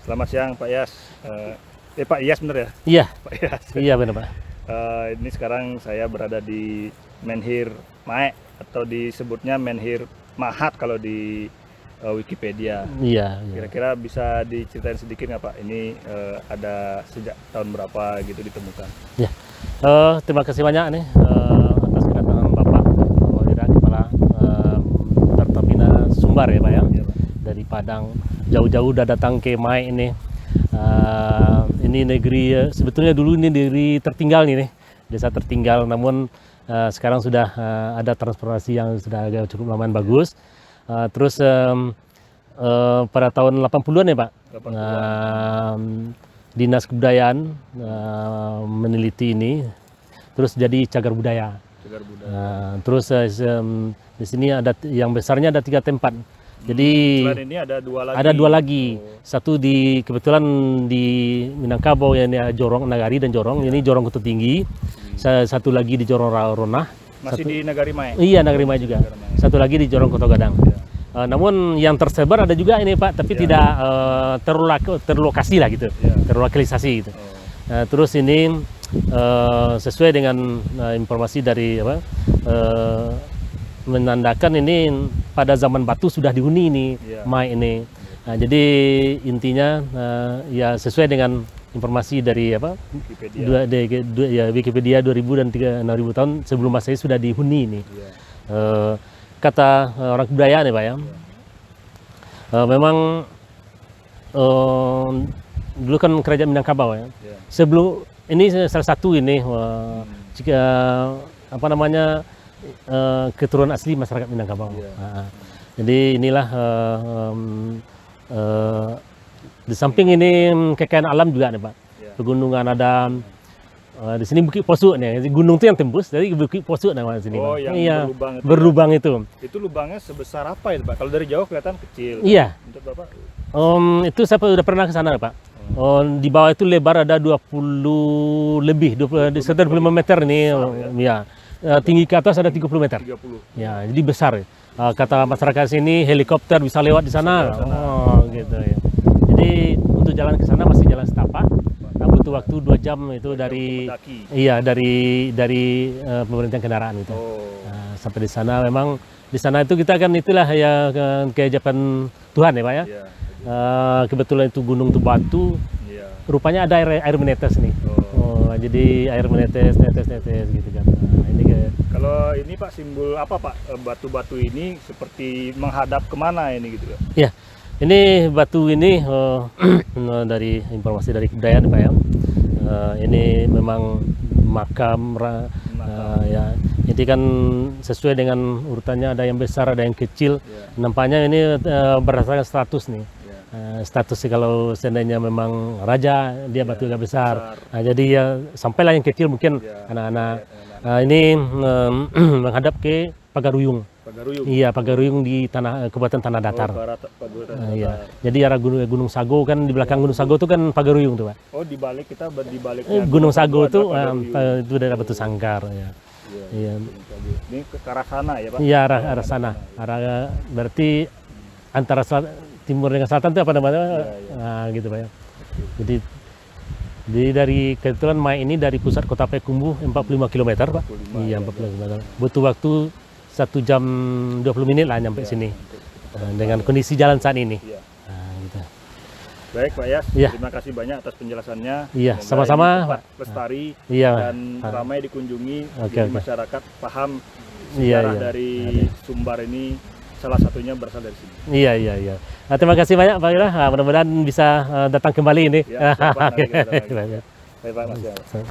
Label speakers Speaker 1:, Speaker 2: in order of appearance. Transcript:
Speaker 1: Selamat siang Pak Yas. Pak Iyas bener ya?
Speaker 2: Iya,
Speaker 1: Pak Iyas.
Speaker 2: iya benar Pak.
Speaker 1: Ini sekarang saya berada di Menhir Mae atau disebutnya Menhir Mahat kalau di Wikipedia.
Speaker 2: Iya.
Speaker 1: Kira-kira bisa diceritain sedikit nggak Pak? Ini ada sejak tahun berapa gitu ditemukan?
Speaker 2: Ya. Terima kasih banyak nih atas kedatangan Bapak Maulida, Kepala Pertamina Sumbar ya Pak ya.
Speaker 1: Iya, Pak.
Speaker 2: Dari Padang jauh-jauh udah datang ke Mae ini. Ini negeri sebetulnya dulu ini negeri tertinggal nih, desa tertinggal. Namun sekarang sudah ada transformasi yang sudah agak cukup lumayan bagus. Terus pada tahun 80-an ya Pak,
Speaker 1: 80-an.
Speaker 2: Dinas Kebudayaan meneliti ini, terus jadi cagar budaya.
Speaker 1: Cagar budaya.
Speaker 2: Terus di sini ada yang besarnya ada 3 tempat. Jadi
Speaker 1: selain ini ada 2 lagi.
Speaker 2: ada 2 lagi.
Speaker 1: Oh.
Speaker 2: Satu kebetulan di Minangkabau yang Jorong Nagari dan Jorong. Ini Jorong Kutu Tinggi. Satu lagi di Jorong Ronah.
Speaker 1: Masih di Nagari Mae.
Speaker 2: Iya, Nagari Mae juga.
Speaker 1: Nagari Mae.
Speaker 2: Satu lagi di Jorong Kota Gadang.
Speaker 1: Ya.
Speaker 2: Namun yang tersebar ada juga ini Pak, tapi
Speaker 1: Ya.
Speaker 2: tidak terlokasi lah gitu,
Speaker 1: Ya.
Speaker 2: terlokalisasi gitu.
Speaker 1: Oh.
Speaker 2: Terus ini sesuai dengan informasi dari menandakan ini pada zaman Batu sudah dihuni ini
Speaker 1: Ya.
Speaker 2: Mae ini. Jadi intinya ya sesuai dengan informasi dari
Speaker 1: Wikipedia.
Speaker 2: Wikipedia 2000 dan 6000 tahun sebelum Masehi sudah dihuni ini.
Speaker 1: Ya.
Speaker 2: Kata orang kebudayaan ya Pak ya. Memang dulu kan kerajaan Minangkabau ya.
Speaker 1: Ya.
Speaker 2: Sebelum ini salah satu ini jika apa namanya keturunan asli masyarakat Minangkabau.
Speaker 1: Ya.
Speaker 2: Jadi inilah di samping ini kekayaan alam juga nih Pak.
Speaker 1: Ya.
Speaker 2: Pegunungan ada di sini Bukit Posuk nih. Gunung itu yang tembus, jadi Bukit Posuk nama sini.
Speaker 1: Oh,
Speaker 2: Pak.
Speaker 1: yang
Speaker 2: Iya,
Speaker 1: berlubang itu.
Speaker 2: berlubang itu.
Speaker 1: Itu lubangnya sebesar apa ya Pak? Kalau dari jauh kelihatan kecil.
Speaker 2: Iya.
Speaker 1: Untuk Bapak?
Speaker 2: Itu saya udah pernah ke sana Pak. Di bawah itu lebar ada 20 lebih, 25 meter nih. Ya. Tinggi ke atas ada 30 meter.
Speaker 1: 30.
Speaker 2: Ya, jadi besar. Kata masyarakat sini helikopter bisa lewat di sana. Oh, gitu ya. Jadi untuk jalan ke sana masih jalan setapak. Butuh waktu 2 jam itu dari
Speaker 1: mendaki.
Speaker 2: iya dari pemerintahan kendaraan itu.
Speaker 1: Oh.
Speaker 2: Sampai di sana memang di sana itu kita kan itulah ya keajaiban Tuhan ya Pak ya.
Speaker 1: Iya.
Speaker 2: Kebetulan itu gunung itu batu,
Speaker 1: Iya.
Speaker 2: rupanya ada air menetes nih. Jadi air menetes gitu kan. Ini
Speaker 1: Kalau ini Pak simbol apa Pak? Batu-batu ini seperti menghadap kemana ini gitu ya?
Speaker 2: ya. Ini batu ini dari informasi dari kebudayaan Pak ya. Ini memang makam ya. Jadi kan sesuai dengan urutannya, ada yang besar, ada yang kecil.
Speaker 1: Ya.
Speaker 2: Nampaknya ini berdasarkan status nih.
Speaker 1: Ya.
Speaker 2: Status sih kalau seandainya memang raja dia batu agak besar. Jadi ya sampailah yang kecil mungkin
Speaker 1: Ya.
Speaker 2: anak-anak. Ini menghadap ke Pagaruyung.
Speaker 1: Pagaruyung.
Speaker 2: Iya, Pagaruyung di Kabupaten Tanah Datar. Iya. Jadi arah Gunung Sago kan, di belakang Gunung Sago itu kan Pagaruyung tuh Pak.
Speaker 1: Oh, di balik baliknya
Speaker 2: Gunung Sago itu
Speaker 1: Pagaruyung.
Speaker 2: itu daerah Batu Sangkar ya.
Speaker 1: Iya.
Speaker 2: Iya.
Speaker 1: Ini ke arah sana ya Pak?
Speaker 2: Iya, arah sana. Berarti antara timur dengan selatan itu apa namanya?
Speaker 1: Iya.
Speaker 2: Gitu Pak ya. Jadi dari kebetulan Mae ini dari pusat kota Payakumbuh 45 km Pak.
Speaker 1: 45,
Speaker 2: Iya,
Speaker 1: ya.
Speaker 2: 45 km. Butuh waktu 1 jam 20 menit lah nyampe sini. Dengan kondisi jalan saat ini.
Speaker 1: Iya.
Speaker 2: Gitu.
Speaker 1: Baik Pak Yas,
Speaker 2: Iya.
Speaker 1: terima kasih banyak atas penjelasannya.
Speaker 2: Iya,
Speaker 1: Semoga
Speaker 2: sama-sama,
Speaker 1: ini tempat
Speaker 2: Pak.
Speaker 1: lestari
Speaker 2: Iya.
Speaker 1: dan ramai dikunjungi.
Speaker 2: Oke,
Speaker 1: Jadi
Speaker 2: oke.
Speaker 1: masyarakat paham
Speaker 2: Iya,
Speaker 1: sejarah
Speaker 2: iya.
Speaker 1: dari Sumbar ini, salah satunya berasal dari sini.
Speaker 2: Iya. Terima kasih banyak Pak Ira. Mudah-mudahan bisa datang kembali ini.
Speaker 1: Ya, siap, Pak. Nanti kita datang lagi.
Speaker 2: Baik.
Speaker 1: Baik Pak Mas. Ya.